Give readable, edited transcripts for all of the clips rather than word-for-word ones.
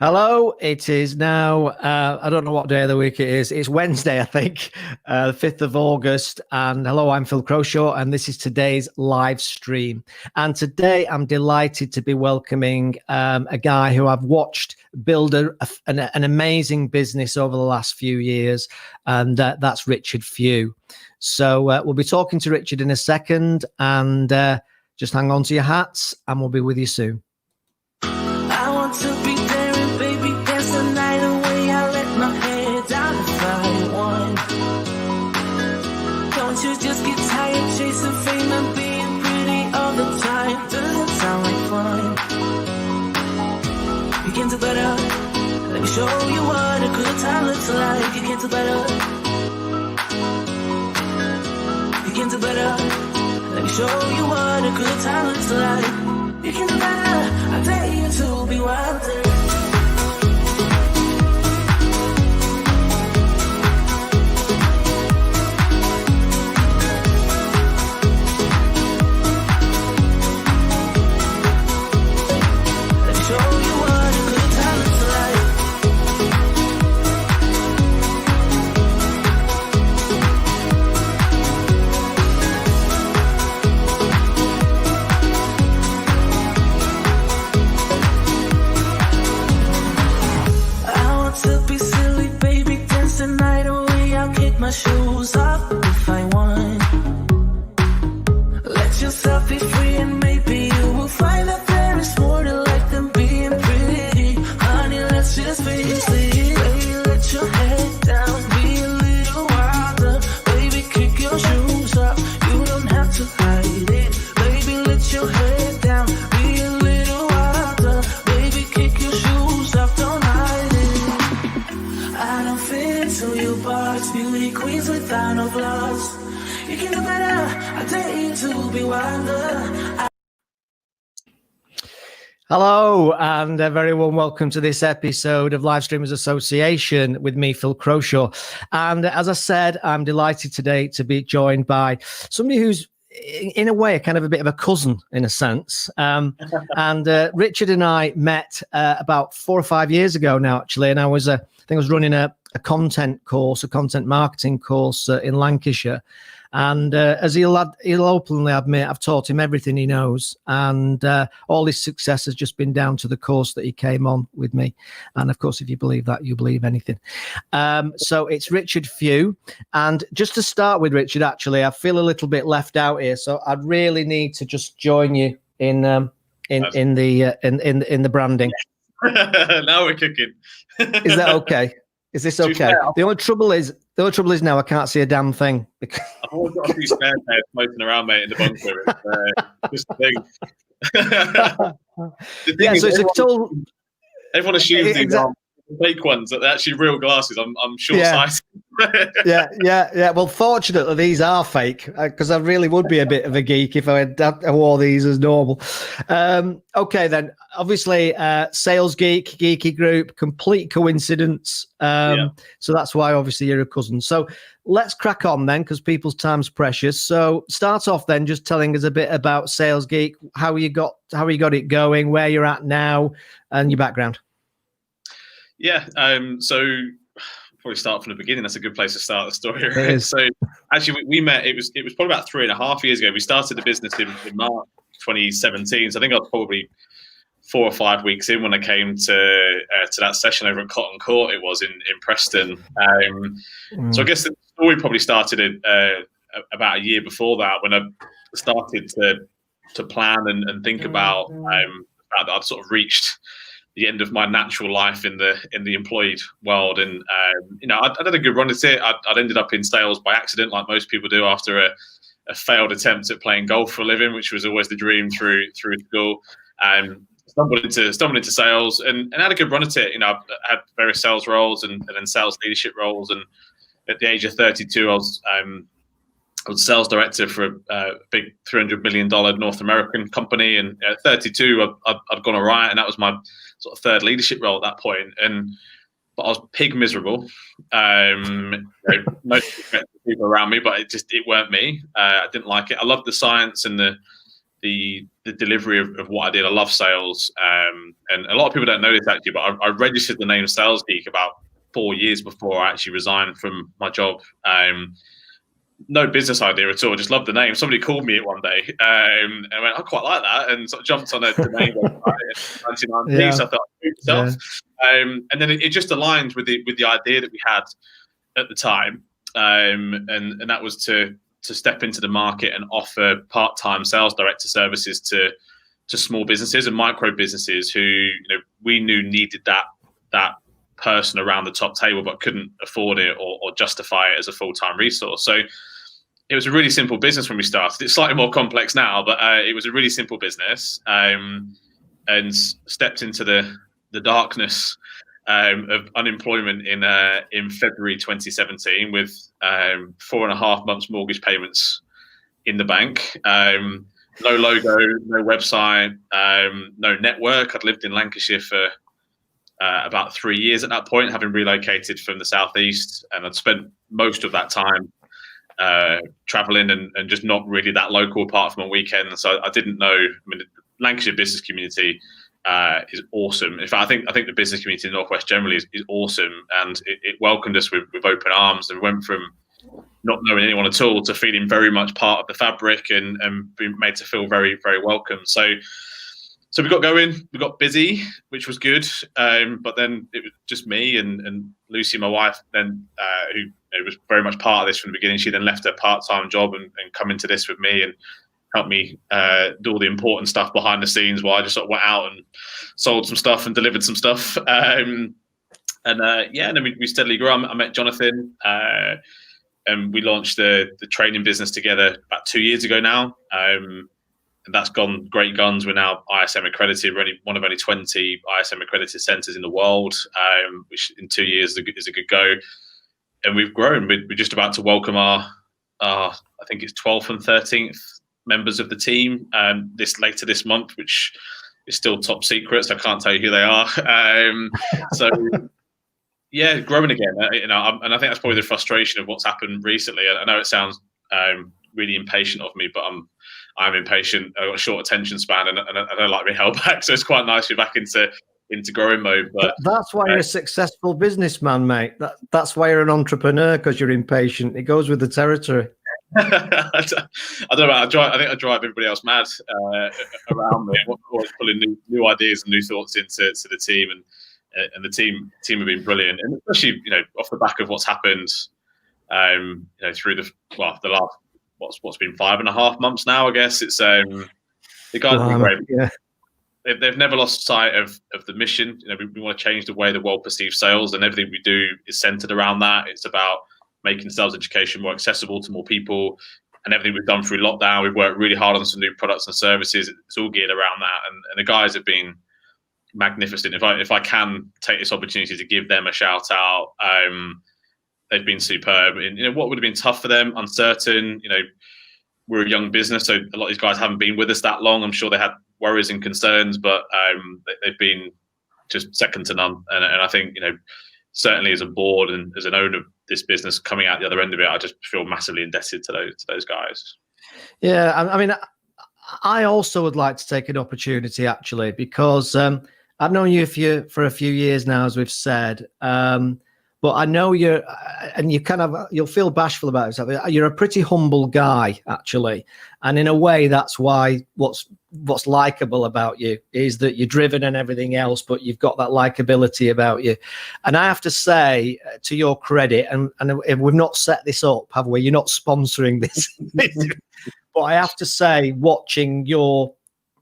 Hello, it is now, I don't know what day of the week it is. It's Wednesday, I think, the 5th of August. And hello, I'm Phil Croshaw, and this is today's live stream. And today I'm delighted to be welcoming a guy who I've watched build an amazing business over the last few years, and that's Richard Few. So we'll be talking to Richard in a second, and just hang on to your hats, and we'll be with you soon. I want to be there and baby dance the night away. I let my head down if I want. Don't you just get tired chasing fame and being pretty all the time? Doesn't sound like fun. You can do better. Let me show you what a good time looks like. You can do better. You can do better. Let me show you what a good time looks like. You can do better. I dare you to be wilder. Let me show you what a good time looks like. To be silly, baby, dance the night away. I'll kick my shoes off if I want. Let yourself be free and maybe you will find that there is more to life than being pretty. Honey, let's just face it. Baby, let your head down, be a little wilder. Baby, kick your shoes off, you don't have to hide it. Baby, let your head down, be a little wilder. Baby, kick your shoes off, don't hide it. I don't fit into your box, beauty queens without no flaws. You can do better, I dare you to be wilder. Hello, and a very warm welcome to this episode of Live Streamers Association with me, Phil Croshaw. And as I said, I'm delighted today to be joined by somebody who's in a way, kind of a bit of a cousin in a sense. And Richard and I met about 4 or 5 years ago now, actually. And I think I was running a content course, a content marketing course in Lancashire. And as he'll openly admit, I've taught him everything he knows. And all his success has just been down to the course that he came on with me. And of course, if you believe that, you believe anything. So it's Richard Few. And just to start with, Richard, actually, I feel a little bit left out here. So I'd really need to just join you in the branding. Now we're cooking. Is that okay? Is this okay? The only trouble is now I can't see a damn thing. I've always got a few spare pairs floating around, mate, in the bunker. It's just the thing. Yeah, so it's a total. Everyone assumes these are fake ones, that they're actually real glasses. I'm short-sighted. Yeah. Well, fortunately, these are fake because I really would be a bit of a geek if I wore these as normal. Okay, then. Obviously, Sales Geeky Group, complete coincidence. So that's why, obviously, you're a cousin. So let's crack on then, because people's time's precious. So start off then, just telling us a bit about Sales Geek, how you got it going, where you're at now, and your background. Yeah. So probably start from the beginning. That's a good place to start the story. Right? So actually, we met. It was probably about 3.5 years ago. We started the business in March 2017. So I think I was probably 4 or 5 weeks in when I came to that session over at Cotton Court. It was in Preston. So I guess the story probably started about a year before that, when I started to plan and think about that I'd sort of reached the end of my natural life in the employed world, and I'd had a good run at it. I'd ended up in sales by accident, like most people do after a failed attempt at playing golf for a living, which was always the dream through school. Stumbled into sales and had a good run at it. I had various sales roles and then sales leadership roles. And at the age of 32, I was sales director for a big $300 million North American company. And at 32, I'd gone all right, and that was my sort of third leadership role at that point. But I was pig miserable. Most people around me, but it weren't me. I didn't like it. I loved the science and the delivery of what I did. I love sales, And a lot of people don't know this actually, but I registered the name Sales Geek about 4 years before I actually resigned from my job. No business idea at all. I just loved the name. Somebody called me it one day, and I went, I quite like that, and sort of jumped on a domain website in 1990. Yeah. So I thought, myself. And then it just aligned with the idea that we had at the time, and that was to step into the market and offer part-time sales director services to small businesses and micro businesses who we knew needed that person around the top table but couldn't afford it or justify it as a full-time resource. So it was a really simple business when we started. It's slightly more complex now, but it was a really simple business, and stepped into the darkness of unemployment in February 2017 with 4.5 months mortgage payments in the bank. No logo, no website, no network. I'd lived in Lancashire for about 3 years at that point, having relocated from the southeast, and I'd spent most of that time traveling and just not really that local apart from on weekends. So I didn't know. I mean, the Lancashire business community is awesome. In fact, I think the business community in Northwest generally is awesome, and it welcomed us with open arms, and we went from not knowing anyone at all to feeling very much part of the fabric and being made to feel very, very welcome. So we got going, we got busy, which was good. But then it was just me and Lucy, my wife, then who was very much part of this from the beginning. She then left her part-time job and come into this with me and helped me do all the important stuff behind the scenes while I just sort of went out and sold some stuff and delivered some stuff. And then we steadily grew. I met Jonathan, and we launched the training business together about 2 years ago now. And that's gone great guns. We're now ISM accredited. We're one of only 20 ISM accredited centres in the world, which in 2 years is a good go. And we've grown. We're just about to welcome our I think it's 12th and 13th members of the team later this month, which is still top secret, so I can't tell you who they are. So yeah, growing again. And I think that's probably the frustration of what's happened recently. I know it sounds really impatient of me, but I'm impatient. I've got a short attention span, and I don't like being held back. So it's quite nice to be back into growing mode. But that's why you're a successful businessman, mate. That's why you're an entrepreneur, because you're impatient. It goes with the territory. I don't know. I think I drive everybody else mad around me. Always pulling new ideas and new thoughts into the team, and the team have been brilliant, and especially off the back of what's happened, through the last what's been 5.5 months now. I guess it's the guys have been great. Yeah. They've never lost sight of the mission. We want to change the way the world perceives sales, and everything we do is centered around that. It's about making sales education more accessible to more people, and everything we've done through lockdown. We've worked really hard on some new products and services. It's all geared around that, and the guys have been magnificent. If I can take this opportunity to give them a shout out, they've been superb. And what would have been tough for them, uncertain. We're a young business, so a lot of these guys haven't been with us that long. I'm sure they had worries and concerns, but they've been just second to none. And I think certainly as a board and as an owner of this business coming out the other end of it, I just feel massively indebted to those guys. Yeah, I mean, I also would like to take an opportunity actually, because I've known you for a few years now, as we've said. But I know you'll feel bashful about yourself. You're a pretty humble guy, actually. And in a way, that's why what's likable about you is that you're driven and everything else, but you've got that likability about you. And I have to say, to your credit, and we've not set this up, have we? You're not sponsoring this. But I have to say, watching your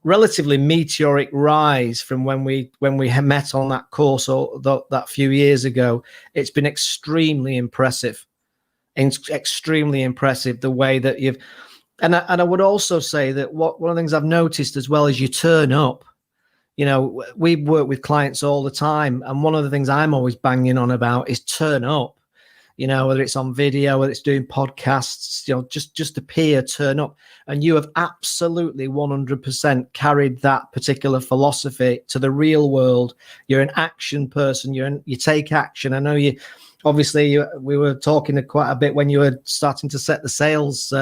relatively meteoric rise from when we met on that course or that few years ago, it's been extremely impressive. Extremely impressive the way that you've, and I would also say that one of the things I've noticed as well is you turn up. We work with clients all the time, and one of the things I'm always banging on about is turn up. Whether it's on video, whether it's doing podcasts, just appear, turn up. And you have absolutely 100% carried that particular philosophy to the real world. You're an action person. You take action. I know we were talking quite a bit when you were starting to set the sales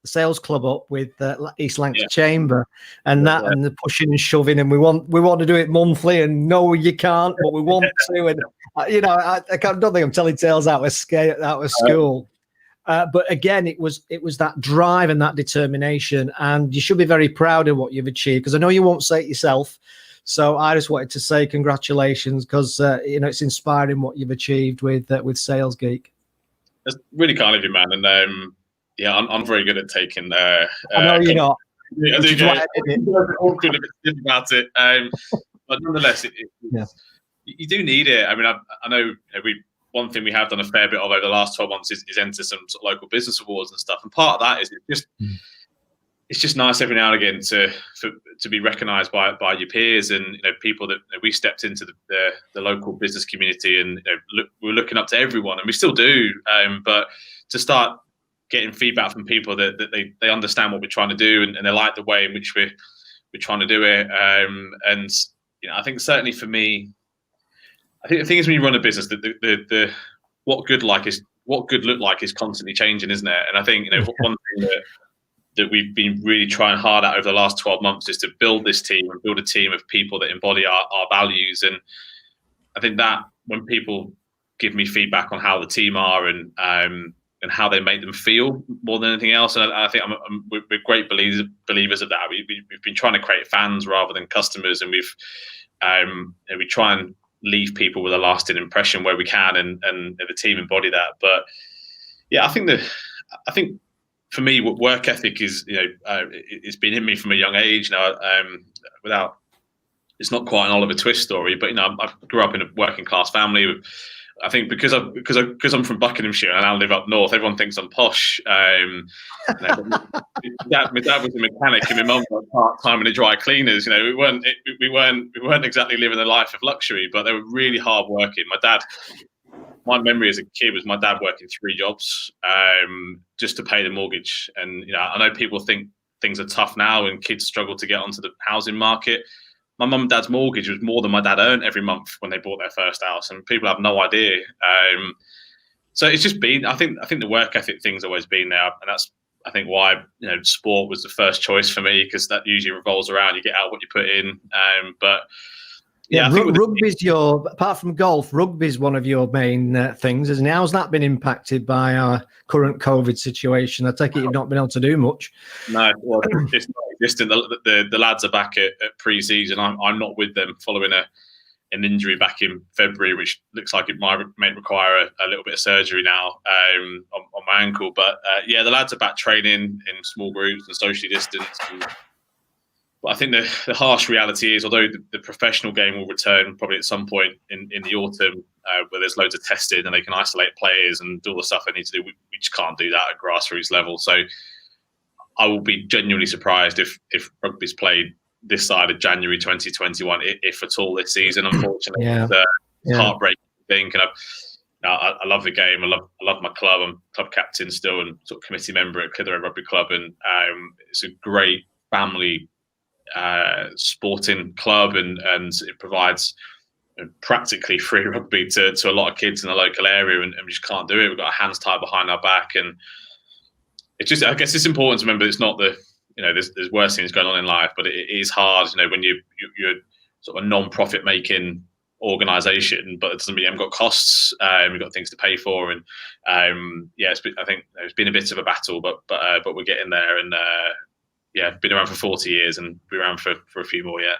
sales club up with East Lancs Chamber, and and the pushing and shoving, and we want to do it monthly, and no, you can't, but we want to, and I don't think I'm telling tales out of school. But again, it was that drive and that determination, and you should be very proud of what you've achieved, because I know you won't say it yourself. So I just wanted to say congratulations, because it's inspiring what you've achieved with Sales Geek. That's really kind of you, man. And I'm very good at taking. I know you're not. I do get awkward about it, but nonetheless, you do need it. I mean, I know one thing we have done a fair bit of over the last 12 months is enter some sort of local business awards and stuff. And part of that is it's just nice every now and again to be recognised by your peers and people that we stepped into the local business community, and we're looking up to everyone, and we still do. But to start getting feedback from people that they understand what we're trying to do, and they like the way in which we're trying to do it. And I think certainly for me, I think the thing is, when you run a business, the what good look like is constantly changing, isn't it? And I think one thing that we've been really trying hard at over the last 12 months is to build this team and build a team of people that embody our values. And I think that when people give me feedback on how the team are and how they make them feel more than anything else, and I think we're great believers of that. We've been trying to create fans rather than customers, and we try and leave people with a lasting impression where we can, and the team embody that. But yeah, I think for me, work ethic is it's been in me from a young age. Without, it's not quite an Oliver Twist story, but I grew up in a working class family. I think because I'm from Buckinghamshire and I now live up north, everyone thinks I'm posh. My dad was a mechanic, and my mum was part-time in the dry cleaners. We weren't exactly living a life of luxury, but they were really hard working. My memory as a kid was my dad working 3 jobs just to pay the mortgage. And I know people think things are tough now and kids struggle to get onto the housing market. My mum and dad's mortgage was more than my dad earned every month when they bought their first house, and people have no idea. So it's just been, I think the work ethic thing's always been there, and that's, I think, why sport was the first choice for me, because that usually revolves around you get out what you put in. But yeah, I think rugby's apart from golf, rugby's one of your main things, isn't it? How's that been impacted by our current COVID situation? I take it you've not been able to do much. No, well, it's not existent. The lads are back at pre-season. I'm not with them following an injury back in February, which looks like it may require a little bit of surgery now on my ankle. But the lads are back training in small groups and socially distanced. But I think the harsh reality is, although the professional game will return probably at some point in the autumn, where there's loads of testing and they can isolate players and do all the stuff they need to do, we just can't do that at grassroots level. So I will be genuinely surprised if rugby's played this side of January 2021, if at all this season. Unfortunately, it's a heartbreaking thing. And I love the game. I love my club. I'm club captain still and sort of committee member at Clitheroe Rugby Club, and it's a great family sporting club, and it provides practically free rugby to a lot of kids in the local area, and we just can't do it. We've got our hands tied behind our back, and it's just, I guess it's important to remember it's not there's worse things going on in life, but it is hard when you're sort of a non-profit making organisation, but it doesn't mean you haven't got costs. We've got things to pay for, and I think it's been a bit of a battle, but we're getting there, and been around for 40 years and be around for a few more yet.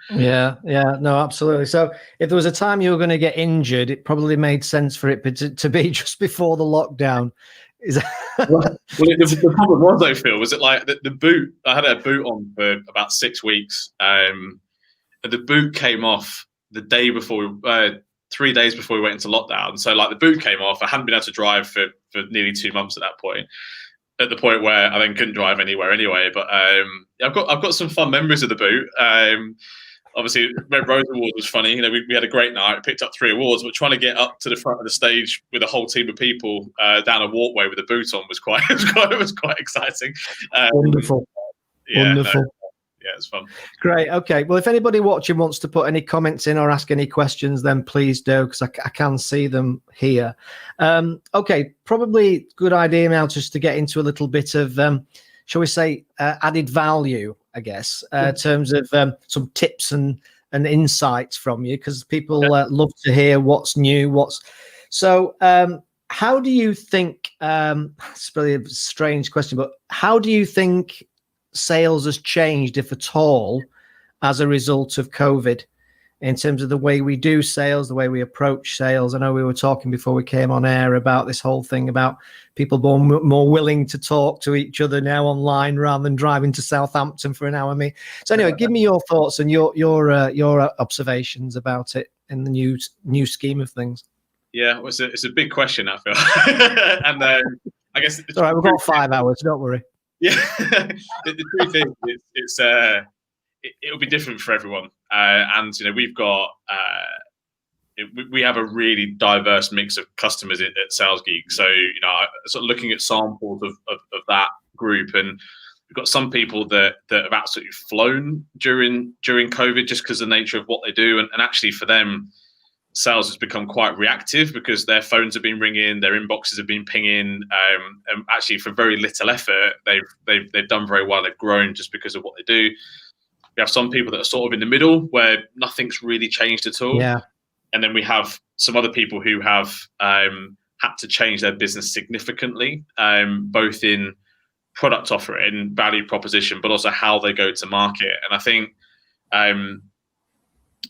Yeah, no, absolutely. So if there was a time you were going to get injured, it probably made sense for it to be just before the lockdown. The problem was, though, Phil, was it like the boot? I had a boot on for about 6 weeks. The boot came off the day before, 3 days before we went into lockdown. So like the boot came off. I hadn't been able to drive for nearly 2 months at that point. At the point where I then couldn't drive anywhere anyway. But I've got some fun memories of the boot. Obviously, Red Rose Award was funny. We had a great night, picked up 3 awards, but trying to get up to the front of the stage with a whole team of people down a walkway with a boot on was quite exciting. Wonderful. Wonderful. yeah, it's fun. Great. Okay. Well, if anybody watching wants to put any comments in or ask any questions, then please do, because I can see them here. Okay. Probably good idea now just to get into a little bit of, shall we say, added value, I guess, in terms of some tips and insights from you, because people love to hear what's new, so how do you think, it's probably a strange question, but how do you think sales has changed, if at all, as a result of COVID, in terms of the way we do sales, the way we approach sales? I know we were talking before we came on air about this whole thing about people more willing to talk to each other now online rather than driving to Southampton for an hour meet. So anyway, give me your thoughts and your observations about it in the new scheme of things. Yeah, well, it's a big question, I feel. And I guess all right, we've got 5 hours, don't worry. Yeah, the truth is, it'll be different for everyone, and we've got we have a really diverse mix of customers at Sales Geek. So sort of looking at samples of that group, and we've got some people that have absolutely flown during COVID just because of the nature of what they do, and actually for them, sales has become quite reactive because their phones have been ringing, their inboxes have been pinging, and actually for very little effort, they've done very well. They've grown just because of what they do. We have some people that are sort of in the middle where nothing's really changed at all. Yeah. And then we have some other people who have had to change their business significantly, both in product offering, value proposition, but also how they go to market. And I think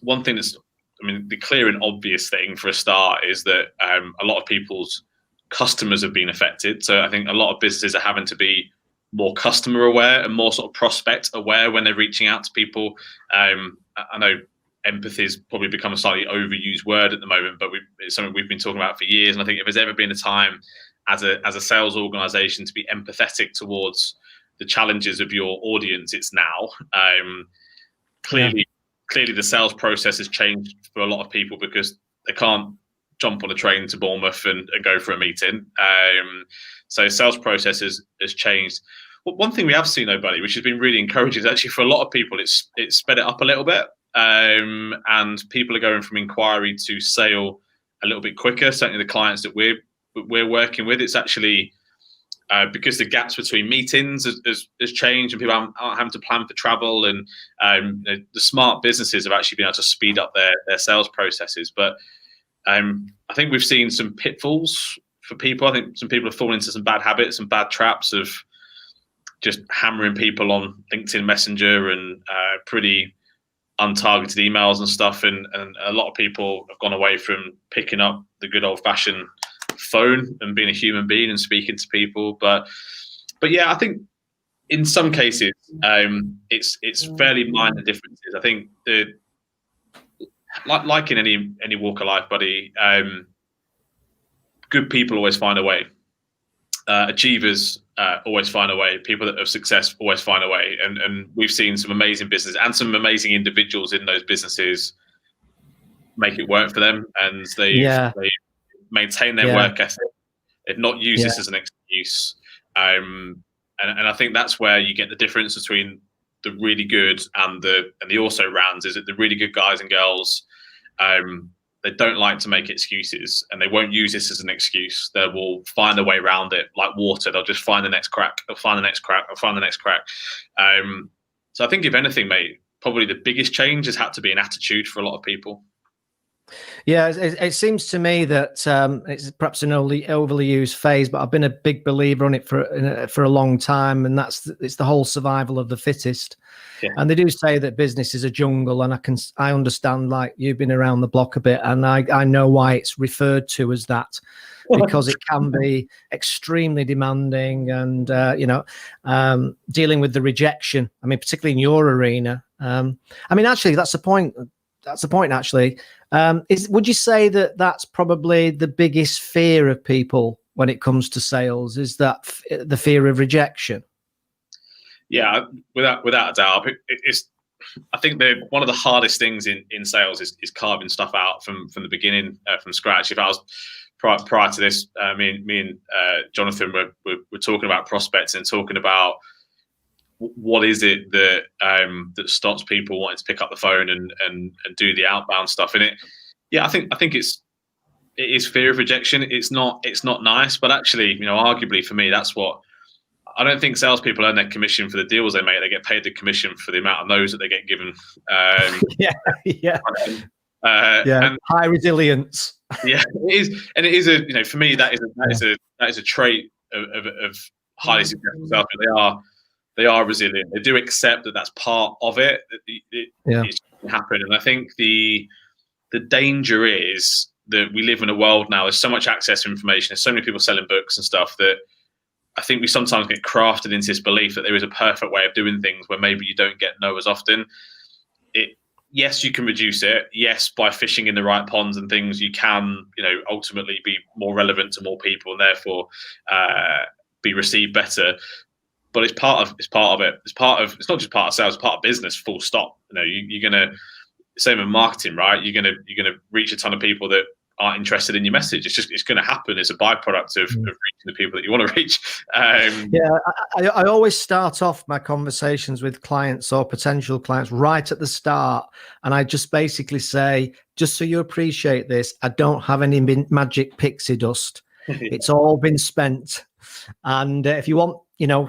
one thing the clear and obvious thing for a start is that a lot of people's customers have been affected. So I think a lot of businesses are having to be more customer aware and more sort of prospect aware when they're reaching out to people. I know empathy has probably become a slightly overused word at the moment, but it's something we've been talking about for years. And I think if there's ever been a time as a sales organization to be empathetic towards the challenges of your audience, it's now. Clearly the sales process has changed for a lot of people because they can't jump on a train to Bournemouth and go for a meeting. So sales process has changed. Well, one thing we have seen, though, buddy, which has been really encouraging, is actually for a lot of people, it's sped it up a little bit. And people are going from inquiry to sale a little bit quicker. Certainly the clients that we're working with, it's actually because the gaps between meetings has changed and people aren't having to plan for travel, and the smart businesses have actually been able to speed up their sales processes. But I think we've seen some pitfalls for people. I think some people have fallen into some bad habits and bad traps of just hammering people on LinkedIn Messenger and pretty untargeted emails and stuff. And a lot of people have gone away from picking up the good old fashioned phone and being a human being and speaking to people. But yeah, I think in some cases it's fairly minor differences. I think like in any walk of life, buddy, good people always find a way. Achievers always find a way. People that have success always find a way. And we've seen some amazing business and some amazing individuals in those businesses make it work for them, and they maintain their work ethic. They've not used this as an excuse. And I think that's where you get the difference between the really good and the also rans, is that the really good guys and girls, they don't like to make excuses, and they won't use this as an excuse. They will find a way around it like water. They'll just find the next crack. They'll find the next crack. They'll find the next crack. So I think if anything, mate, probably the biggest change has had to be an attitude for a lot of people. Yeah, it seems to me that it's perhaps an overly used phrase, but I've been a big believer on it for a long time, and it's the whole survival of the fittest. Yeah. And they do say that business is a jungle, and I understand, like, you've been around the block a bit, and I know why it's referred to as that, because it can be extremely demanding, and dealing with the rejection. I mean, particularly in your arena. Actually, that's the point. That's the point, actually. Would you say that that's probably the biggest fear of people when it comes to sales, is that the fear of rejection? Yeah, without a doubt. I think one of the hardest things in sales is carving stuff out from the beginning, from scratch. If I was prior to this, me and Jonathan were talking about prospects and talking about what is it that that stops people wanting to pick up the phone and do the outbound stuff? And I think it is fear of rejection. It's not nice, but actually, arguably for me, that's what I don't think salespeople earn their commission for the deals they make. They get paid the commission for the amount of no's that they get given. And high resilience. Yeah, it is, and it is for me that is a trait of highly successful salespeople. They are resilient. They do accept that that's part of it. It can happen, and I think the danger is that we live in a world now. There's so much access to information. There's so many people selling books and stuff that I think we sometimes get crafted into this belief that there is a perfect way of doing things where maybe you don't get no as often. Yes, you can reduce it. Yes, by fishing in the right ponds and things, you can, ultimately be more relevant to more people and therefore be received better. But it's part of it. It's not just part of sales. It's part of business. Full stop. You're gonna same in marketing, right? You're gonna reach a ton of people that aren't interested in your message. It's going to happen. It's a byproduct of reaching the people that you want to reach. I always start off my conversations with clients or potential clients right at the start, and I just basically say, just so you appreciate this, I don't have any magic pixie dust. It's all been spent, and if you want,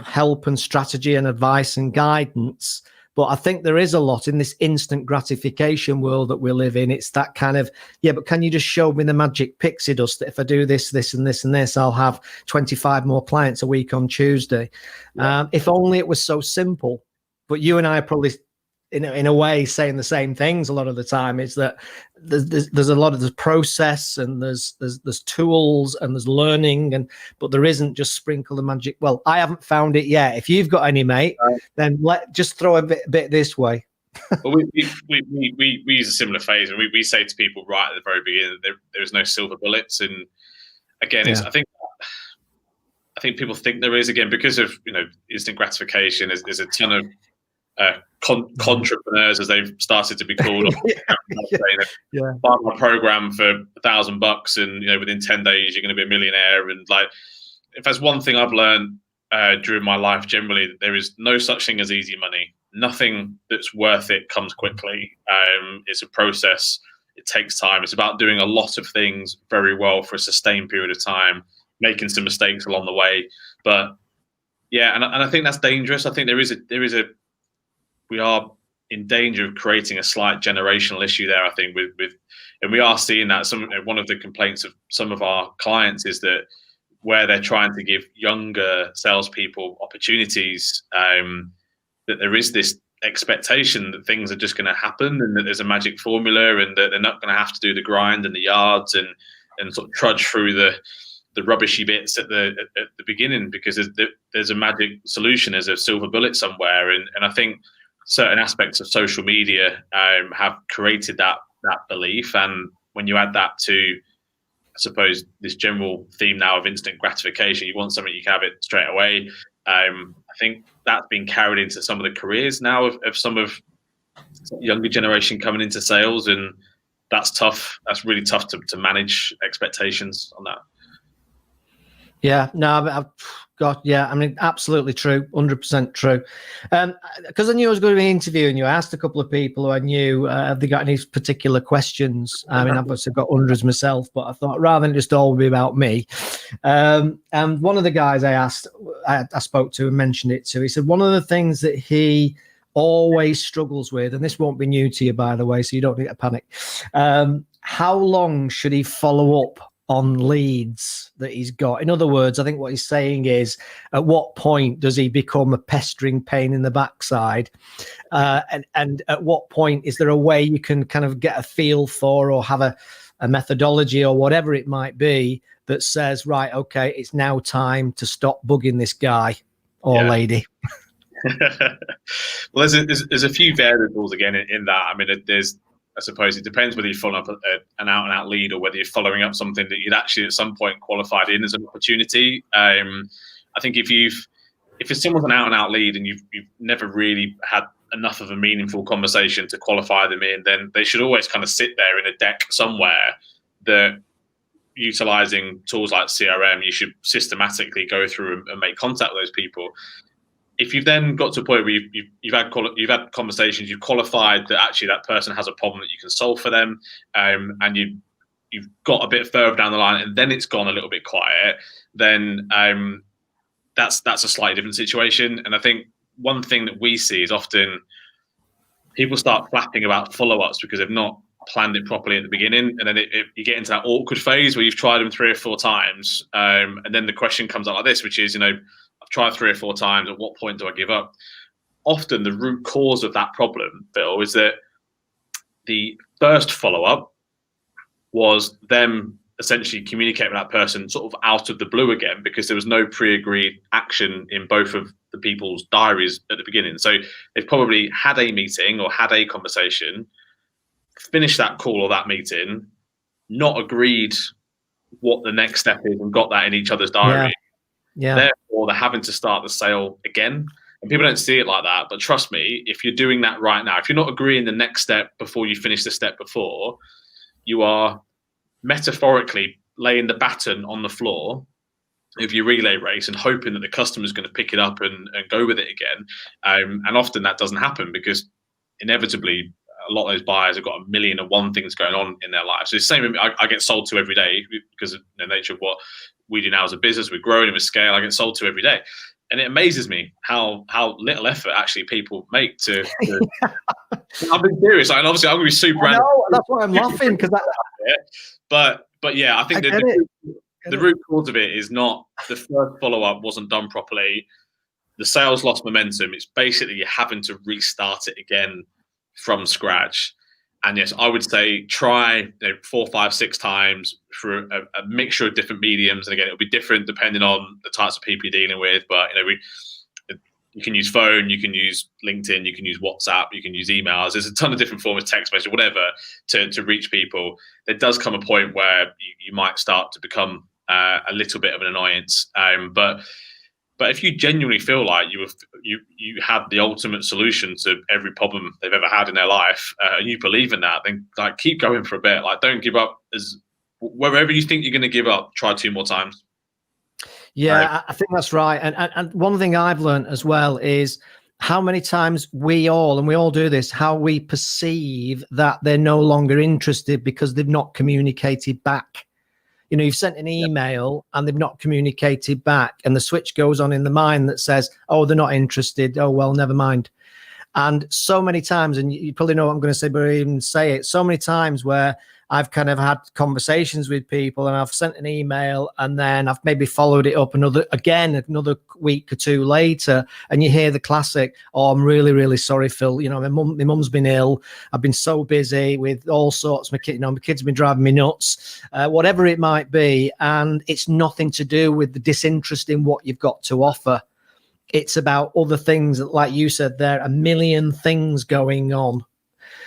help and strategy and advice and guidance. But I think there is a lot in this instant gratification world that we live in. It's that kind of, but can you just show me the magic pixie dust that if I do this, this, and this, and this, I'll have 25 more clients a week on Tuesday. Yeah. If only it was so simple. But you and I are probably, in a way, saying the same things a lot of the time. Is that there's a lot of the process, and there's tools, and there's learning, but there isn't just sprinkle the magic. Well, I haven't found it yet. If you've got any, mate, then just throw a bit this way. Well, we use a similar phase, and we say to people right at the very beginning that there is no silver bullets. And again, I think people think there is, again, because of instant gratification. There's a ton of entrepreneurs, as they've started to be called. Buy my program for $1,000, and within 10 days you're going to be a millionaire. And if there's one thing I've learned during my life generally, there is no such thing as easy money. Nothing that's worth it comes quickly. It's a process. It takes time. It's about doing a lot of things very well for a sustained period of time, making some mistakes along the way. But and I think that's dangerous. I think we are in danger of creating a slight generational issue there. I think and we are seeing that one of the complaints of some of our clients is that where they're trying to give younger salespeople opportunities, that there is this expectation that things are just going to happen, and that there's a magic formula, and that they're not going to have to do the grind and the yards and sort of trudge through the rubbishy bits at the beginning, because there's a magic solution, there's a silver bullet somewhere. And I think certain aspects of social media have created that belief. And when you add that to, I suppose, this general theme now of instant gratification, you want something, you can have it straight away. I think that's been carried into some of the careers now of some of younger generation coming into sales, and that's tough. That's really tough to manage expectations on that. Yeah, no, I mean, absolutely true, 100% true. Because I knew I was going to be interviewing you, I asked a couple of people who I knew, have they got any particular questions? I mean, I've obviously got hundreds myself, but I thought rather than just all be about me. And one of the guys I spoke to and mentioned it to, he said one of the things that he always struggles with, and this won't be new to you, by the way, so you don't need to panic. How long should he follow up on leads that he's got? In other words, I think what he's saying is, at what point does he become a pestering pain in the backside? And at what point is there a way you can kind of get a feel for, or have a methodology or whatever it might be that says, right, okay, it's now time to stop bugging this guy or lady? Well, there's a few variables again in that. I mean, I suppose it depends whether you're following up an out-and-out lead, or whether you're following up something that you'd actually at some point qualified in as an opportunity. I think if someone's an out-and-out lead and you've never really had enough of a meaningful conversation to qualify them in, then they should always kind of sit there in a deck somewhere that, utilizing tools like CRM, you should systematically go through and make contact with those people. if you've then got to a point where you've had conversations, you've qualified that actually that person has a problem that you can solve for them, and you've got a bit further down the line, and then it's gone a little bit quiet, then that's a slightly different situation. And I think one thing that we see is often people start flapping about follow-ups because they've not planned it properly at the beginning, and then you get into that awkward phase where you've tried them 3 or 4 times, and then the question comes out like this, which is, I've tried 3 or 4 times, at what point do I give up? Often the root cause of that problem, Phil, is that the first follow-up was them essentially communicating with that person sort of out of the blue again, because there was no pre-agreed action in both of the people's diaries at the beginning. So they've probably had a meeting or had a conversation, finished that call or that meeting, not agreed what the next step is, and got that in each other's diary. Yeah. Therefore, they're having to start the sale again. And people don't see it like that. But trust me, if you're doing that right now, if you're not agreeing the next step before you finish the step before, you are metaphorically laying the baton on the floor of your relay race and hoping that the customer's going to pick it up and go with it again. And often that doesn't happen, because inevitably a lot of those buyers have got a million and one things going on in their lives. So it's the same. I get sold to every day because of the nature of what we do now as a business. We've grown and we scale. I get sold to every day. And it amazes me how little effort actually people make to I've been serious. And obviously I'm going to be super. I know, that's why I'm laughing, because but yeah, I think the root cause of it is not the first follow-up wasn't done properly. The sales lost momentum. It's basically you're having to restart it again from scratch. And yes, I would say try 4, 5, 6 times for a mixture of different mediums. And again, it'll be different depending on the types of people you're dealing with. But you can use phone, you can use LinkedIn, you can use WhatsApp, you can use emails. There's a ton of different forms of text message, whatever, to reach people. There does come a point where you might start to become a little bit of an annoyance. But if you genuinely feel like you had the ultimate solution to every problem they've ever had in their life, and you believe in that, then like keep going for a bit. Like don't give up. Wherever you think you're going to give up, try 2 more times. Yeah, I think that's right. And one thing I've learned as well is how many times we all do this, how we perceive that they're no longer interested because they've not communicated back. You've sent an email and they've not communicated back, and the switch goes on in the mind that says, oh, they're not interested. Oh, well, never mind. And so many times, and you probably know what I'm going to say, but I even say it, so many times where I've kind of had conversations with people and I've sent an email and then I've maybe followed it up another week or 2 later, and you hear the classic, oh, I'm really, really sorry, Phil. My mum's been ill. I've been so busy with all sorts. My kids have been driving me nuts, whatever it might be. And it's nothing to do with the disinterest in what you've got to offer. It's about other things, like you said, there are a million things going on.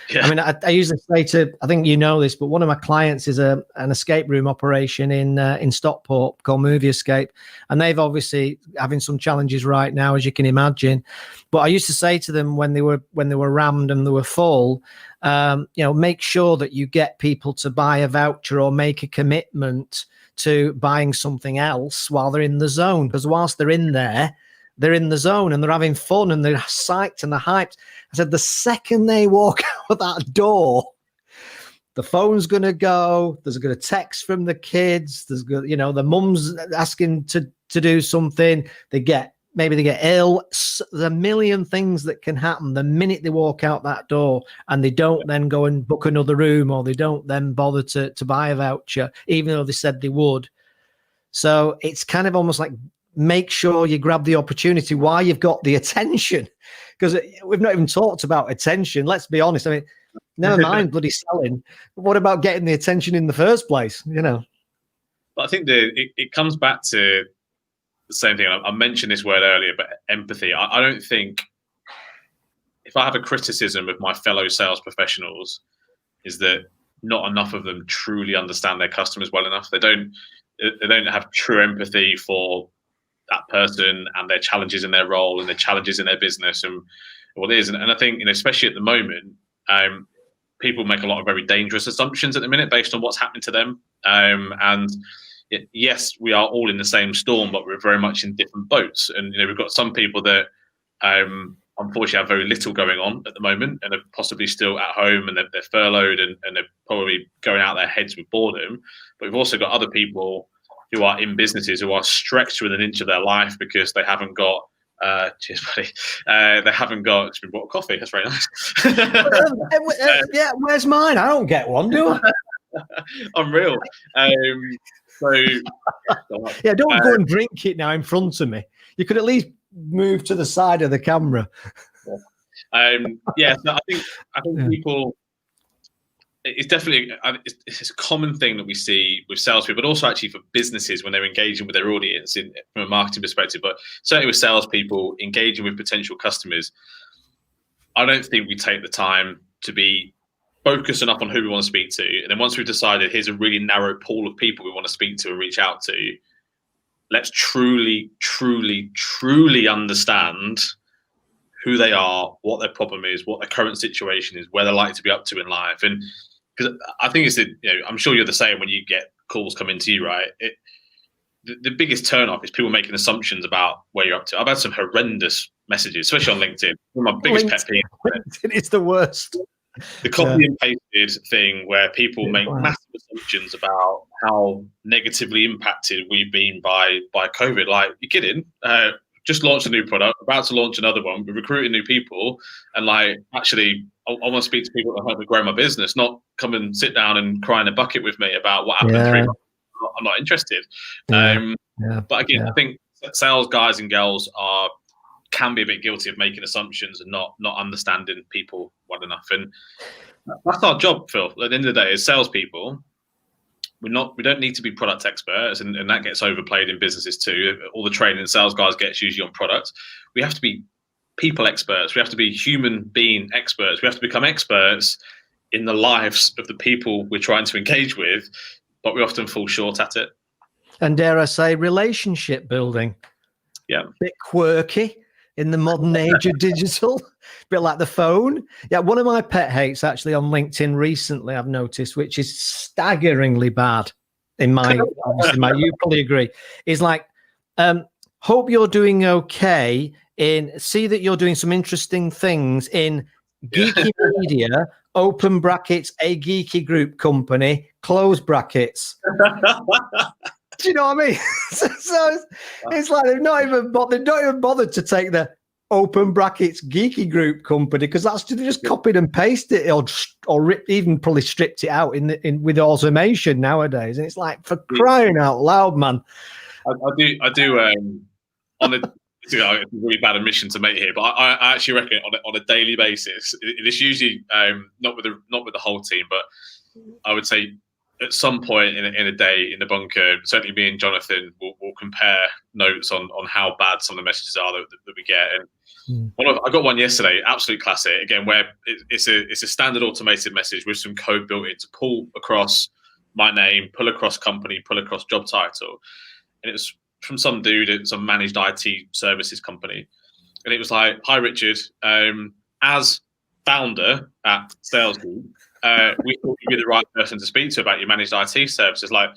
Yeah. I mean, I usually say I think you know this, but one of my clients is an escape room operation in Stockport called Movie Escape, and they've obviously having some challenges right now, as you can imagine. But I used to say to them when they were rammed and they were full, make sure that you get people to buy a voucher or make a commitment to buying something else while they're in the zone, because whilst they're in there, they're in the zone and they're having fun and they're psyched and they're hyped. I said, the second they walk out that door, the phone's going to go. There's going to text from the kids. There's the mum's asking to do something. Maybe they get ill. There's a million things that can happen the minute they walk out that door, and they don't then go and book another room, or they don't then bother to buy a voucher, even though they said they would. So it's kind of almost like, make sure you grab the opportunity while you've got the attention, because we've not even talked about attention. Let's be honest. I mean, never mind bloody selling. But what about getting the attention in the first place? But I think it comes back to the same thing. I mentioned this word earlier, but empathy. I don't think, if I have a criticism of my fellow sales professionals, is that not enough of them truly understand their customers well enough. They don't have true empathy for that person and their challenges in their role and their challenges in their business and what it is. And I think, especially at the moment, people make a lot of very dangerous assumptions at the minute based on what's happening to them. And yes, we are all in the same storm, but we're very much in different boats. And, we've got some people that unfortunately have very little going on at the moment and are possibly still at home and they're furloughed and they're probably going out their heads with boredom. But we've also got other people who are in businesses who are stretched within an inch of their life because they haven't got cheers, buddy. They haven't got. It's been bought coffee. That's very nice. Yeah, where's mine? I don't get one, do I? Unreal. So yeah, don't go and drink it now in front of me. You could at least move to the side of the camera. So I think people. It's definitely it's a common thing that we see with salespeople, but also actually for businesses when they're engaging with their audience from a marketing perspective. But certainly with salespeople engaging with potential customers, I don't think we take the time to be focused enough on who we want to speak to. And then once we've decided here's a really narrow pool of people we want to speak to and reach out to, let's truly, truly, truly understand who they are, what their problem is, what their current situation is, where they're likely to be up to in life. And because I think it's I'm sure you're the same when you get calls coming to you, right? The biggest turn off is people making assumptions about where you're up to. I've had some horrendous messages, especially on LinkedIn. One of my biggest pet peeves. LinkedIn is the worst. The copy and pasted thing where people make massive assumptions about how negatively impacted we've been by COVID. Like, you're kidding? Just launched a new product, about to launch another one. We're recruiting new people, and actually, I want to speak to people that help me grow my business, not come and sit down and cry in a bucket with me about what happened 3 months. I'm not interested. But again, I think sales guys and girls can be a bit guilty of making assumptions and not understanding people well enough. And that's our job, Phil. At the end of the day, as salespeople, we don't need to be product experts, and that gets overplayed in businesses too. All the training sales guys gets usually on product. We have to be people experts. We have to be human being experts. We have to become experts in the lives of the people we're trying to engage with, but we often fall short at it. And dare I say, relationship building. Yeah. A bit quirky in the modern age of digital, a bit like the phone. Yeah, one of my pet hates actually on LinkedIn recently, I've noticed, which is staggeringly bad in my, you probably agree, is like, hope you're doing okay see that you're doing some interesting things in geeky media, open brackets, a geeky group company, close brackets. Do you know what I mean? so it's like they've not even bothered to take the open brackets geeky group company, because that's just copied and pasted it or even probably stripped it out in with automation nowadays. And it's like, for crying out loud, man. I do on a it's a really bad admission to make here, but I actually reckon on a daily basis, it's usually not with the whole team, but I would say at some point in a day in the bunker, certainly me and Jonathan will compare notes on how bad some of the messages are that we get. And I got one yesterday, absolute classic, again, where it's a standard automated message with some code built in to pull across my name, pull across company, pull across job title. And it was from some dude at some managed IT services company. And it was like, "Hi, Richard, as founder at Sales Geeky, we thought you'd be the right person to speak to about your managed IT services. Like,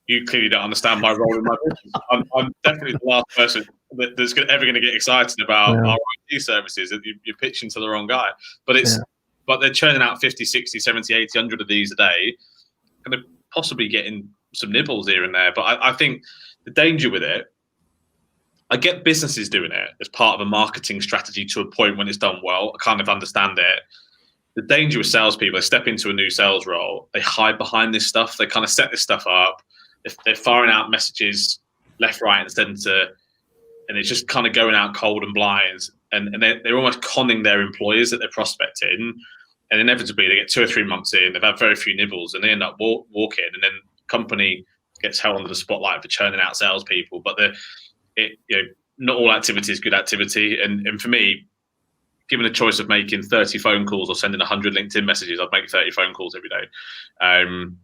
you clearly don't understand my role in my business. I'm definitely the last person that's ever going to get excited about our IT services. You're pitching to the wrong guy." But they're churning out 50, 60, 70, 80, 100 of these a day. And they're possibly getting some nibbles here and there. But I think the danger with it, I get businesses doing it as part of a marketing strategy to a point when it's done well. I kind of understand it. The danger with salespeople, they step into a new sales role, they hide behind this stuff, they kind of set this stuff up, they're firing out messages left, right, and centre, and it's just kind of going out cold and blind, and they're almost conning their employers that they're prospecting, and inevitably they get 2 or 3 months in, they've had very few nibbles, and they end up walking, and then the company gets held under the spotlight for churning out salespeople. But not all activity is good activity, and for me, given a choice of making 30 phone calls or sending 100 LinkedIn messages, I'd make 30 phone calls every day.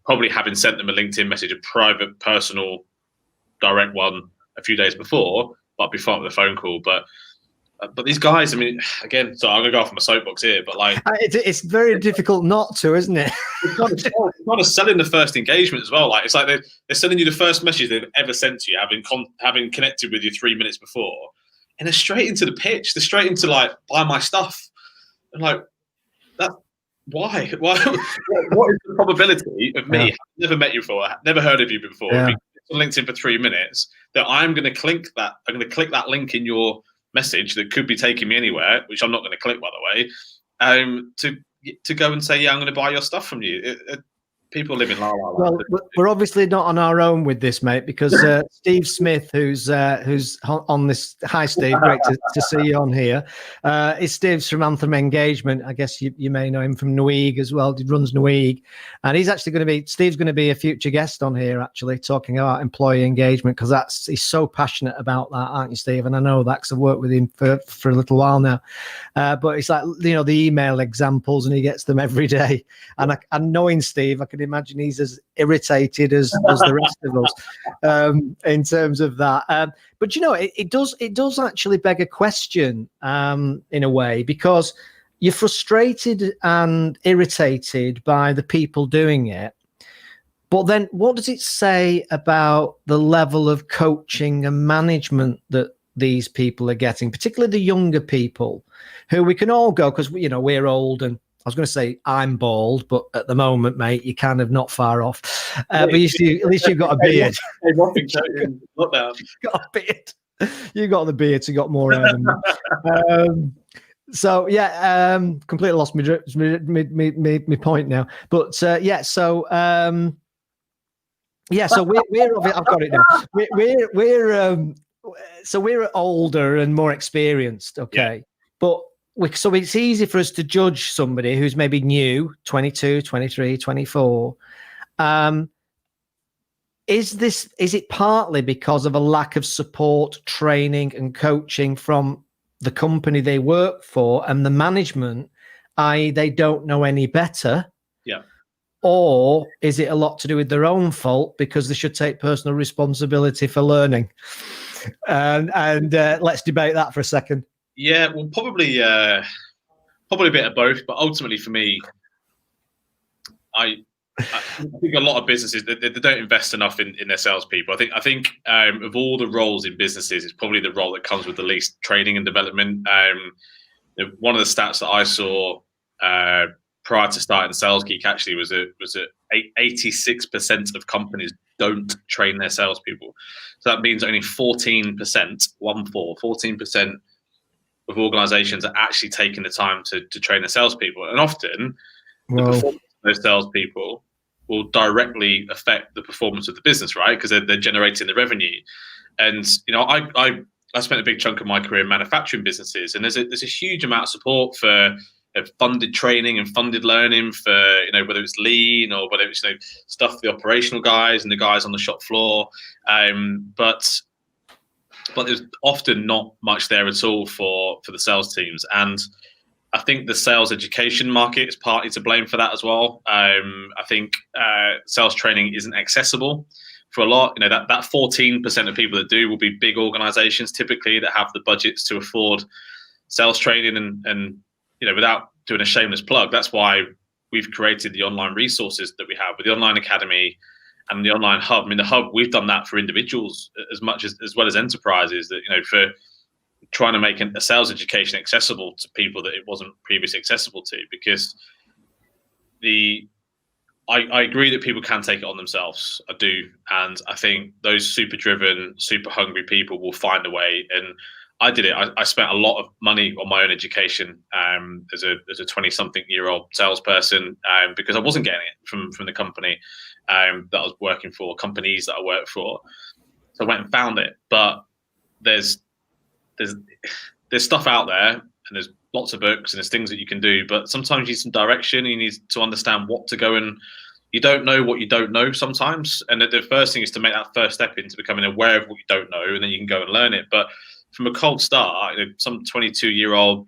Probably having sent them a LinkedIn message, a private, personal, direct one a few days before, but before the phone call. But these guys, I mean, again, so I'm going to go off on my soapbox here, but like... It's very difficult not to, isn't it? It's kind of selling the first engagement as well. Like, it's like they're sending you the first message they've ever sent to you, having connected with you 3 minutes before. and they're straight into the pitch. They're straight into like, buy my stuff. I'm like, that. Why? What is the probability of me? I've never met you before. I've never heard of you before. Yeah. Being on LinkedIn for 3 minutes, that I'm going to click that. I'm going to click that link in your message that could be taking me anywhere, which I'm not going to click, by the way. To go and say, yeah, I'm going to buy your stuff from you. People live in la la land. Well, we're obviously not on our own with this, mate, because Steve Smith, who's on this. Hi, Steve. Great to see you on here. Steve's from Anthem Engagement. I guess you may know him from Nweig as well. He runs Nweig, and he's actually Steve's going to be a future guest on here, actually, talking about employee engagement, because he's so passionate about that, aren't you, Steve? And I know that because I've worked with him for a little while now. But it's like, the email examples, and he gets them every day. And knowing Steve, I can imagine he's as irritated as the rest of us in terms of that. But it does actually beg a question in a way, because you're frustrated and irritated by the people doing it. But then what does it say about the level of coaching and management that these people are getting, particularly the younger people, who we can all go, because we're old, and I was going to say I'm bald, but at the moment, mate, you're kind of not far off. But at least you've got a beard. You've got a beard. You got the beard, so you got more hair than me. So yeah, completely lost my point now. But so we're I've got it now. We're older and more experienced, okay, yeah. But so it's easy for us to judge somebody who's maybe new, 22, 23, 24. Is it partly because of a lack of support, training and coaching from the company they work for and the management, i.e. they don't know any better? Yeah. Or is it a lot to do with their own fault, because they should take personal responsibility for learning? And let's debate that for a second. Yeah, well, probably a bit of both, but ultimately for me, I think a lot of businesses they don't invest enough in their salespeople. I think of all the roles in businesses, it's probably the role that comes with the least training and development. One of the stats that I saw prior to starting Sales Geek actually was that 86% of companies don't train their salespeople. So that means only 14% of organizations are actually taking the time to train their salespeople. And often the performance of those salespeople will directly affect the performance of the business, right? Because they're generating the revenue. And, I spent a big chunk of my career in manufacturing businesses, and there's a huge amount of support for funded training and funded learning for, whether it's lean or whether it's, stuff for the operational guys and the guys on the shop floor. But there's often not much there at all for the sales teams. And I think the sales education market is partly to blame for that as well. I think sales training isn't accessible for a lot. That 14% of people that do will be big organizations typically that have the budgets to afford sales training. And without doing a shameless plug, that's why we've created the online resources that we have with the Online Academy and the online hub. I mean, the hub, we've done that for individuals as well as enterprises, that, for trying to make a sales education accessible to people that it wasn't previously accessible to, because I agree that people can take it on themselves. I do. And I think those super driven, super hungry people will find a way. And I did it. I spent a lot of money on my own education as a 20-something-year-old salesperson because I wasn't getting it from the company that I was working for, companies that I worked for. So I went and found it. But there's stuff out there, and there's lots of books, and there's things that you can do. But sometimes you need some direction. You need to understand what to go, and you don't know what you don't know sometimes. And the first thing is to make that first step into becoming aware of what you don't know, and then you can go and learn it. But from a cold start, some 22-year-old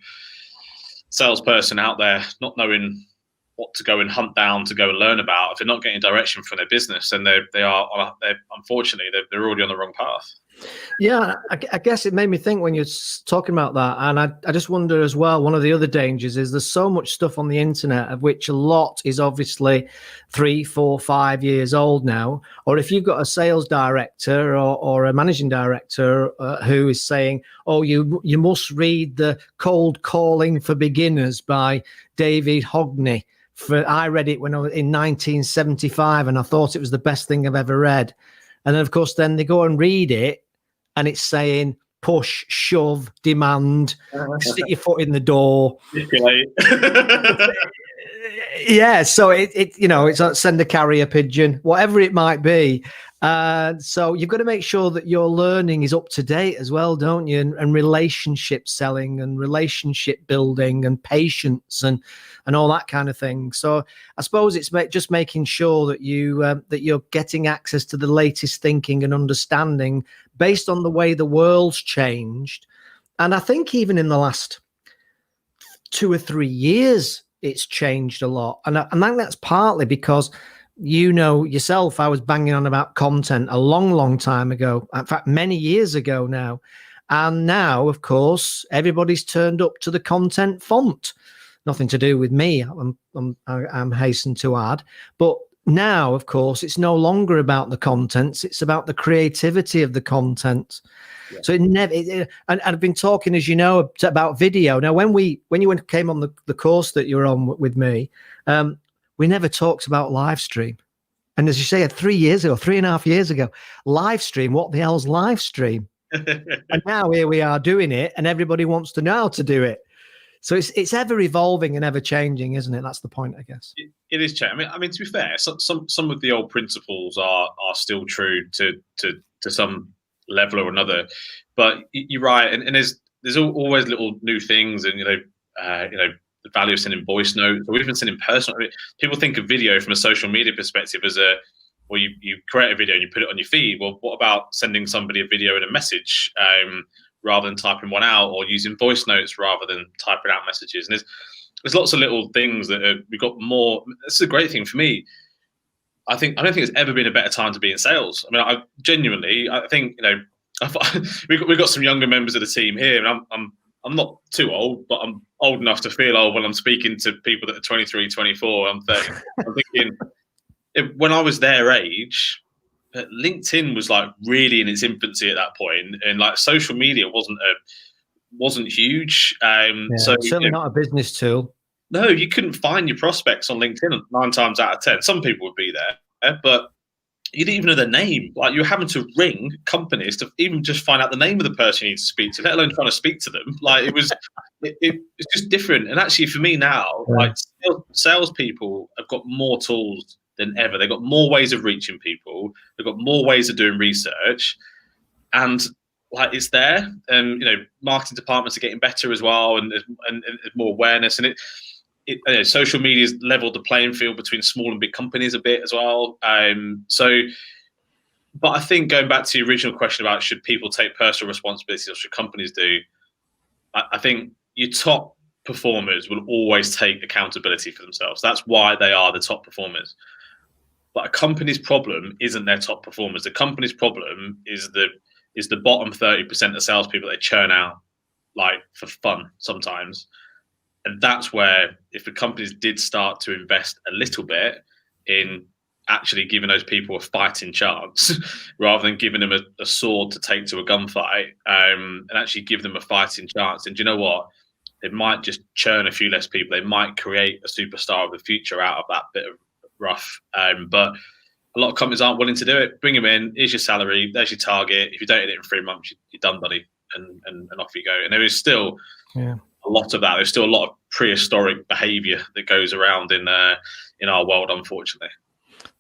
salesperson out there not knowing what to go and hunt down to go and learn about, if they're not getting direction from their business, and they're unfortunately they're already on the wrong path. Yeah, I guess it made me think when you're talking about that. And I just wonder as well, one of the other dangers is there's so much stuff on the internet of which a lot is obviously 3, 4, 5 years old now. Or if you've got a sales director or a managing director who is saying, oh, you must read The Cold Calling for Beginners by David Hockney. I read it when I was in 1975 and I thought it was the best thing I've ever read. And then, of course, then they go and read it and it's saying push, shove, demand, stick your foot in the door. Yeah, so it's like send a carrier pigeon, whatever it might be. So you've got to make sure that your learning is up to date as well, don't you? And relationship selling and relationship building and patience and all that kind of thing. So I suppose it's just making sure that you're getting access to the latest thinking and understanding based on the way the world's changed. And I think even in the last 2 or 3 years, it's changed a lot. And I think that's partly because, you know yourself, I was banging on about content a long, long time ago. In fact, many years ago now. And now, of course, everybody's turned up to the content font. Nothing to do with me, I'm hastened to add. But now, of course, it's no longer about the contents. It's about the creativity of the content. Yeah. So and I've been talking, as you know, about video. Now, when you came on the course that you were on with me, we never talked about live stream. And as you say, 3.5 years ago, live stream, what the hell's live stream? And now here we are doing it and everybody wants to know how to do it. So it's ever evolving and ever changing, isn't it? That's the point, I guess. It is changing. I mean, to be fair, some of the old principles are still true to some level or another. But you're right, and there's always little new things, and the value of sending voice notes or even sending personal. I mean, people think of video from a social media perspective as you create a video and you put it on your feed. Well, what about sending somebody a video and a message? Rather than typing one out, or using voice notes rather than typing out messages. And there's lots of little things that we've got more. This is a great thing for me. I don't think there's ever been a better time to be in sales. I mean, I think we've got some younger members of the team here, and I'm not too old, but I'm old enough to feel old when I'm speaking to people that are 23, 24. I'm 30. I'm thinking when I was their age, LinkedIn was like really in its infancy at that point, and like social media wasn't huge. So certainly not a business tool. No, you couldn't find your prospects on LinkedIn 9 times out of 10. Some people would be there, but you didn't even know their name. Like, you were having to ring companies to even just find out the name of the person you need to speak to, let alone trying to speak to them. Like, it's just different. And actually, for me now, like salespeople have got more tools than ever. They've got more ways of reaching people. They've got more ways of doing research, and like it's there. And marketing departments are getting better as well, and there's more awareness. And social media's leveled the playing field between small and big companies a bit as well. But I think going back to the original question about should people take personal responsibility or should companies do, I think your top performers will always take accountability for themselves. That's why they are the top performers. But a company's problem isn't their top performers. The company's problem is the bottom 30% of salespeople they churn out, like, for fun sometimes. And that's where, if the companies did start to invest a little bit in actually giving those people a fighting chance, rather than giving them a sword to take to a gunfight, and actually give them a fighting chance. And do you know what? They might just churn a few less people. They might create a superstar of the future out of that bit of rough. But a lot of companies aren't willing to do it. Bring them in. Here's your salary. There's your target. If you don't hit it in 3 months, you're done, buddy. And off you go. And there is still a lot of that. There's still a lot of prehistoric behavior that goes around in our world, unfortunately.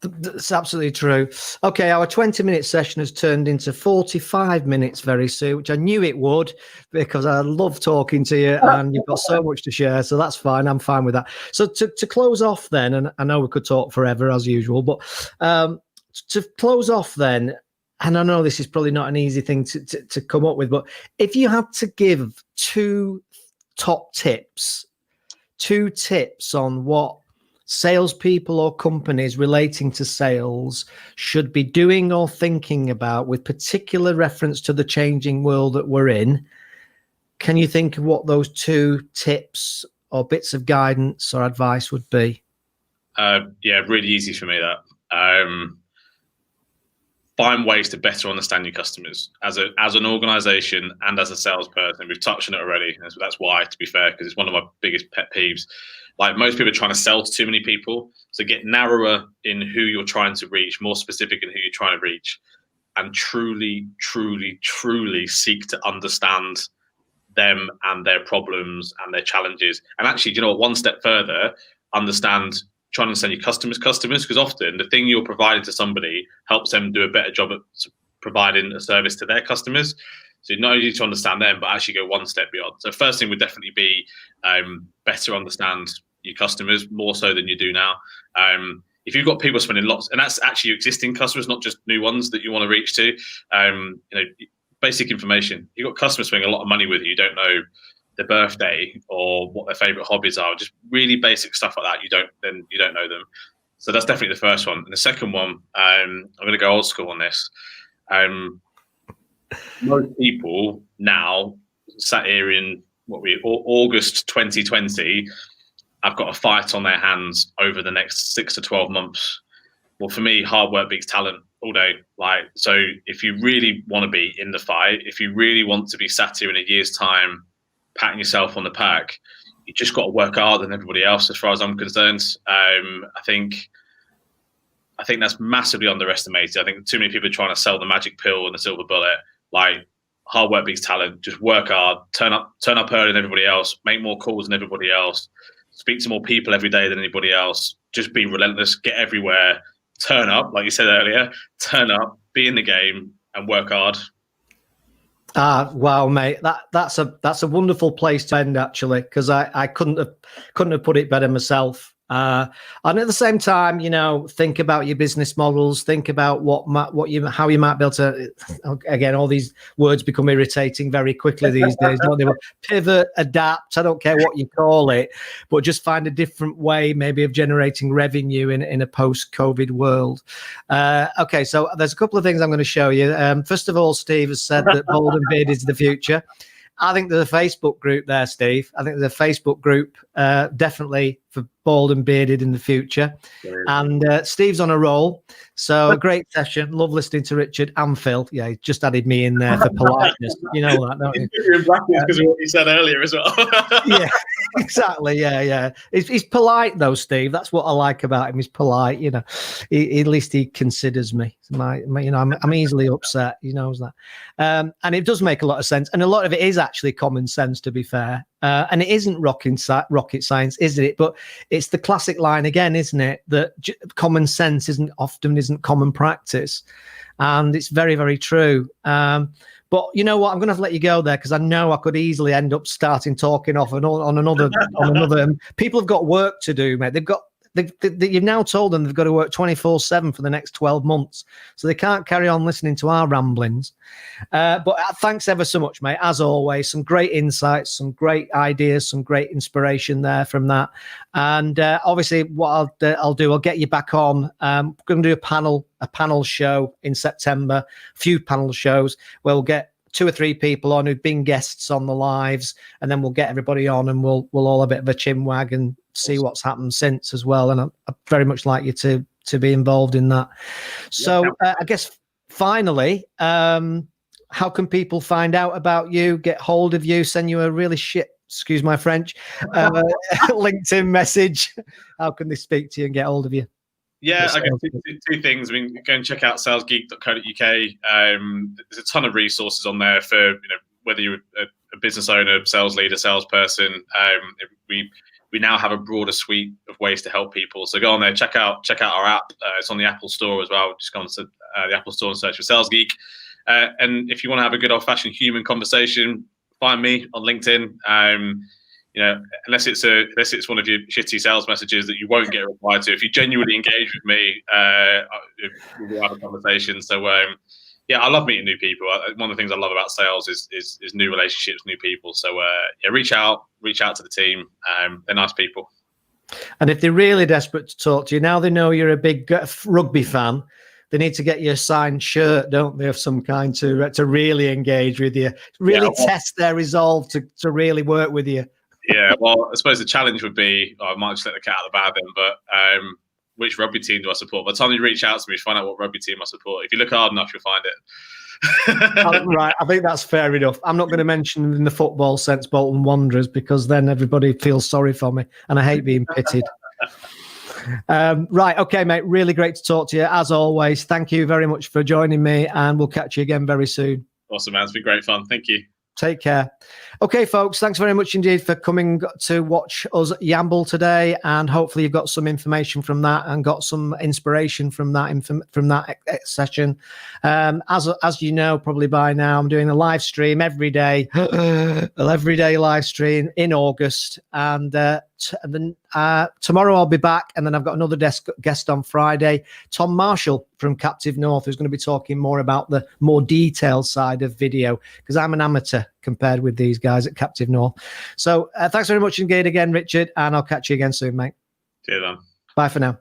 That's absolutely true. Okay, our 20-minute session has turned into 45 minutes very soon, which I knew it would, because I love talking to you and you've got so much to share. So that's fine. I'm fine with that. So to close off then, and I know we could talk forever as usual, but to close off then, and I know this is probably not an easy thing to come up with, but if you had to give 2 top tips, 2 tips on what salespeople or companies relating to sales should be doing or thinking about with particular reference to the changing world that we're in? Can you think of what those 2 tips or bits of guidance or advice would be? Yeah, really easy for me that. Find ways to better understand your customers as an organization and as a salesperson. We've touched on it already. That's why, to be fair, because it's one of my biggest pet peeves. Like, most people are trying to sell to too many people. So get narrower in who you're trying to reach, more specific in who you're trying to reach, and truly, truly, truly seek to understand them and their problems and their challenges. And actually, one step further, try and understand your customers, because often the thing you're providing to somebody helps them do a better job at providing a service to their customers. So not only to understand them, but actually go one step beyond. So first thing would definitely be better understand your customers, more so than you do now. If you've got people spending lots, and that's actually your existing customers, not just new ones that you want to reach to, basic information. You've got customers spending a lot of money with you, you don't know their birthday or what their favorite hobbies are, just really basic stuff like that. You don't know them. So that's definitely the first one. And the second one, I'm going to go old school on this. Most people now sat here in August 2020, have got a fight on their hands over the next 6 to 12 months. Well, for me, hard work beats talent all day. So if you really want to be in the fight, if you really want to be sat here in a year's time, patting yourself on the back, you just got to work harder than everybody else, as far as I'm concerned. I think that's massively underestimated. I think too many people are trying to sell the magic pill and the silver bullet. Like, hard work beats talent. Just work hard, turn up earlier than everybody else, make more calls than everybody else, speak to more people every day than anybody else. Just be relentless, get everywhere, turn up, like you said earlier, turn up, be in the game, and work hard. Wow, mate, that's a wonderful place to end, actually, because I couldn't have put it better myself. And at the same time, think about your business models, think about how you might be able to, again, all these words become irritating very quickly these days, don't they? Pivot, adapt, I don't care what you call it, but just find a different way maybe of generating revenue in a post-COVID world. Okay, so there's a couple of things I'm going to show you. First of all, Steve has said that Bold and Beard is the future. I think there's a Facebook group there, Steve. I think there's a Facebook group definitely for Bald and Bearded in the future. And Steve's on a roll. So great session. Love listening to Richard and Phil. Yeah, he just added me in there for politeness. You know that, don't you? You're in brackets because of what you said earlier as well. Yeah, exactly. Yeah. He's polite though, Steve. That's what I like about him. He's polite. At least he considers me. I'm easily upset. He knows that. And it does make a lot of sense. And a lot of it is actually common sense, to be fair. And it isn't rocket science, is it? But it's the classic line again, isn't it? That common sense isn't common practice, and it's very, very true. But you know what? I'm going to have to let you go there because I know I could easily end up starting talking off on another. People have got work to do, mate. You've now told them they've got to work 24/7 for the next 12 months, so they can't carry on listening to our ramblings. But thanks ever so much, mate. As always, some great insights, some great ideas, some great inspiration there from that. And obviously, what I'll do, I'll get you back on. We're going to do a panel show in September. A few panel shows where we'll get 2 or 3 people on who've been guests on the lives, and then we'll get everybody on and we'll all have a bit of a chinwag and see what's happened since as well. And I very much like you to be involved in that. So I guess finally, how can people find out about you, get hold of you, send you a really excuse my French, LinkedIn message? How can they speak to you and get hold of you? Yeah, I guess two things. I mean, go and check out salesgeek.co.uk. There's a ton of resources on there for whether you're a business owner, sales leader, salesperson. We now have a broader suite of ways to help people. So go on there, check out our app. It's on the Apple Store as well. Just go on to the Apple Store and search for Sales Geek. And if you want to have a good old-fashioned human conversation, find me on LinkedIn. Unless it's one of your shitty sales messages that you won't get a reply to. If you genuinely engage with me, we'll have a conversation. So I love meeting new people. One of the things I love about sales is new relationships, new people. So reach out to the team. They're nice people. And if they're really desperate to talk to you, now they know you're a big rugby fan, they need to get you a signed shirt, don't they, of some kind to really engage with you, really test their resolve to really work with you. Yeah, well, I suppose the challenge would be, I might just let the cat out of the bag then, but which rugby team do I support? By the time you reach out to me, find out what rugby team I support. If you look hard enough, you'll find it. Right, I think that's fair enough. I'm not going to mention in the football sense Bolton Wanderers, because then everybody feels sorry for me, and I hate being pitied. Right, okay, mate. Really great to talk to you as always. Thank you very much for joining me, and we'll catch you again very soon. Awesome, man. It's been great fun. Thank you. Take care. Okay, folks, thanks very much indeed for coming to watch us yamble today, and hopefully you've got some information from that and got some inspiration from that session. As you know, probably by now, I'm doing a live stream every day, every day live stream in August, and then tomorrow I'll be back, and then I've got another guest on Friday, Tom Marshall from Captive North, who's going to be talking more about the more detailed side of video, because I'm an amateur compared with these guys at Captive North. So thanks very much indeed again, Richard, and I'll catch you again soon, mate. Cheers, man. Bye for now.